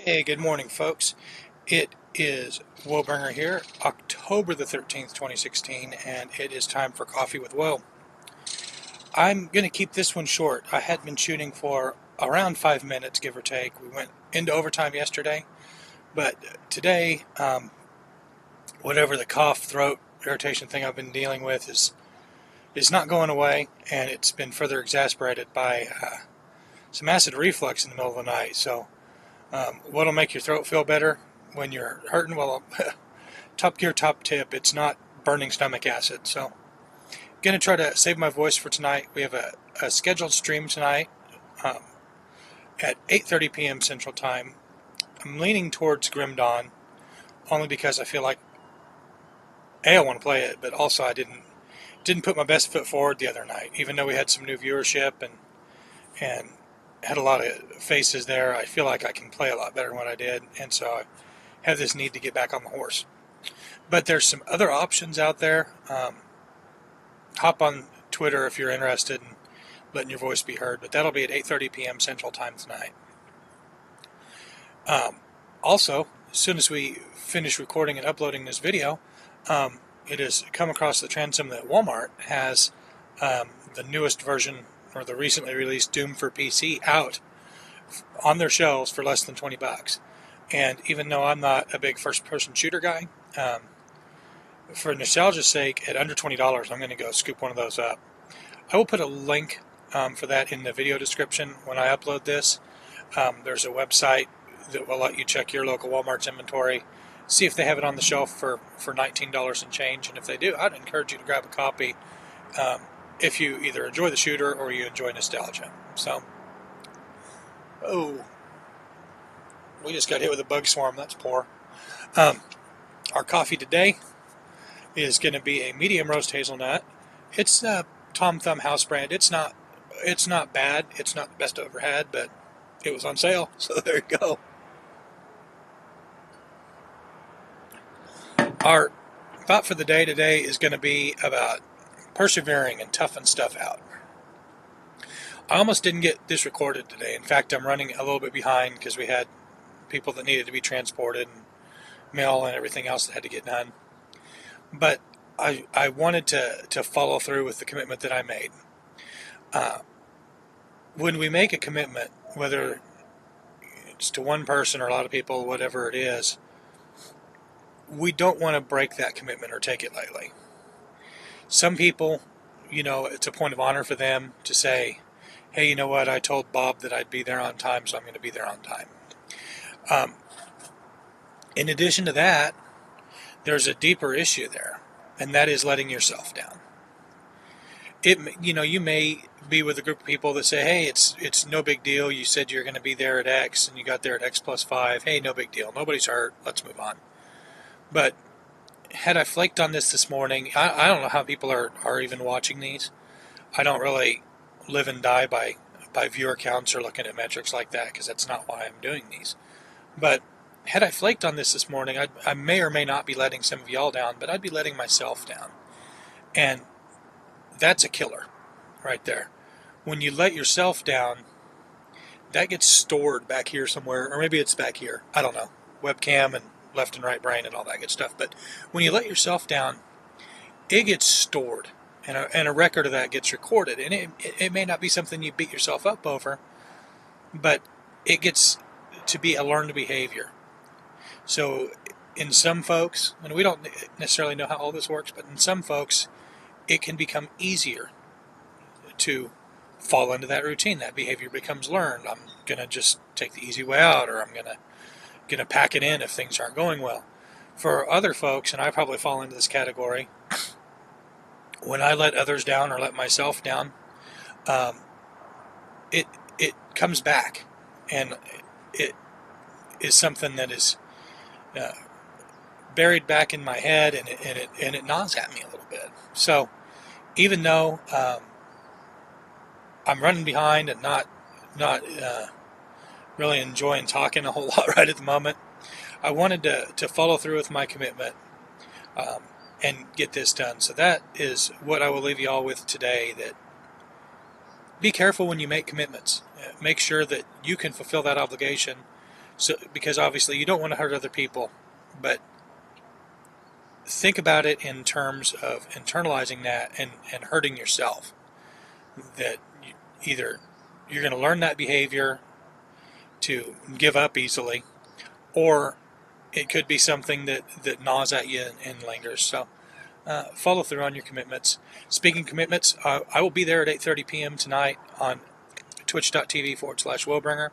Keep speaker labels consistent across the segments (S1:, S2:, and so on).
S1: Hey, good morning, folks. It is Wobringer here, October the 13th, 2016, and it is time for Coffee with Woe. I'm going to keep this one short. I had been shooting for around 5 minutes, give or take. We went into overtime yesterday, but today, whatever the cough, throat, irritation thing I've been dealing with is not going away, and it's been further exasperated by some acid reflux in the middle of the night. So, what'll make your throat feel better when you're hurting? Well, top gear, top tip, it's not burning stomach acid. So, going to try to save my voice for tonight. We have a scheduled stream tonight um, at 8:30 p.m. Central Time. I'm leaning towards Grim Dawn only because I feel like I want to play it, but also I didn't put my best foot forward the other night. Even though we had some new viewership and had a lot of faces there, I feel like I can play a lot better than what I did, and so I have this need to get back on the horse. But there's some other options out there. Hop on Twitter if you're interested in letting your voice be heard, but that'll be at 8:30 p.m. Central Time tonight. Also, as soon as we finish recording and uploading this video, it has come across the transom that Walmart has the newest version or the recently released Doom for PC out on their shelves for less than $20. And even though I'm not a big first-person shooter guy, for nostalgia's sake, at under $20, I'm going to go scoop one of those up. I will put a link for that in the video description when I upload this. There's a website that will let you check your local Walmart's inventory, see if they have it on the shelf for $19 and change, and if they do, I'd encourage you to grab a copy if you either enjoy the shooter or you enjoy nostalgia. So, oh, we just got hit with a bug swarm. That's poor. Our coffee today is going to be a medium roast hazelnut. It's Tom Thumb house brand. It's not bad. It's not the best I've ever had, but it was on sale, so there you go. Our thought for the day today is going to be about persevering and toughing stuff out. I almost didn't get this recorded today. In fact, I'm running a little bit behind because we had people that needed to be transported and mail and everything else that had to get done. But I wanted to follow through with the commitment that I made. When we make a commitment, whether it's to one person or a lot of people, whatever it is, we don't want to break that commitment or take it lightly. Some people, it's a point of honor for them to say, hey, you know what, I told Bob that I'd be there on time, so I'm going to be there on time. In addition to that, there's a deeper issue there, and that is letting yourself down. You may be with a group of people that say, hey, it's no big deal. You said you're going to be there at X, and you got there at X plus 5. Hey, no big deal. Nobody's hurt. Let's move on. But had I flaked on this morning, I don't know how people are even watching these. I don't really live and die by viewer counts or looking at metrics like that, because that's not why I'm doing these. But had I flaked on this morning, I may or may not be letting some of y'all down, but I'd be letting myself down. And that's a killer right there. When you let yourself down, that gets stored back here somewhere, or maybe it's back here. I don't know. Webcam and left and right brain and all that good stuff. But when you let yourself down, it gets stored, and a record of that gets recorded. And it may not be something you beat yourself up over, but it gets to be a learned behavior. So in some folks, and we don't necessarily know how all this works, but in some folks, it can become easier to fall into that routine. That behavior becomes learned. I'm going to just take the easy way out, or I'm going to pack it in if things aren't going well. For other folks, and I probably fall into this category, when I let others down or let myself down, it comes back, and it is something that is buried back in my head, and it gnaws at me a little bit. So even though I'm running behind and not really enjoying talking a whole lot right at the moment, I wanted to follow through with my commitment and get this done. So that is what I will leave you all with today, that be careful when you make commitments. Make sure that you can fulfill that obligation So because obviously you don't want to hurt other people, but think about it in terms of internalizing that and hurting yourself. That either you're going to learn that behavior to give up easily, or it could be something that gnaws at you and lingers. So follow through on your commitments. Speaking of commitments, I will be there at 8:30 p.m. tonight on twitch.tv/Willbringer.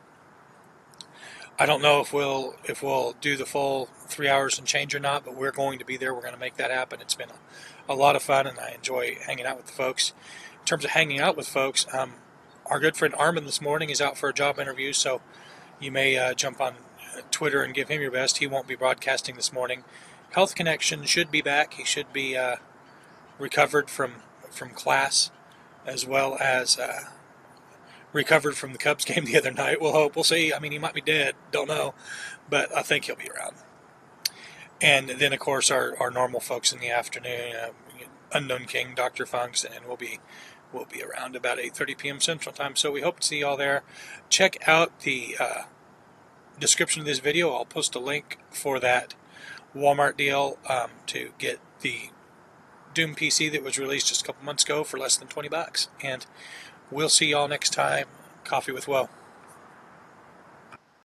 S1: I don't know if we'll do the full 3 hours and change or not, but we're going to be there. We're going to make that happen. It's been a lot of fun, and I enjoy hanging out with the folks. In terms of hanging out with folks, our good friend Armin this morning is out for a job interview, so you may jump on Twitter and give him your best. He won't be broadcasting this morning. Health Connection should be back. He should be recovered from class, as well as recovered from the Cubs game the other night. We'll hope. We'll see. I mean, he might be dead. Don't know. But I think he'll be around. And then, of course, our normal folks in the afternoon, Unknown King, Dr. Funks, and we'll be around about 8:30 p.m. Central Time. So we hope to see you all there. Check out the description of this video. I'll post a link for that Walmart deal to get the Doom PC that was released just a couple months ago for less than $20. And we'll see y'all next time. Coffee with Woe.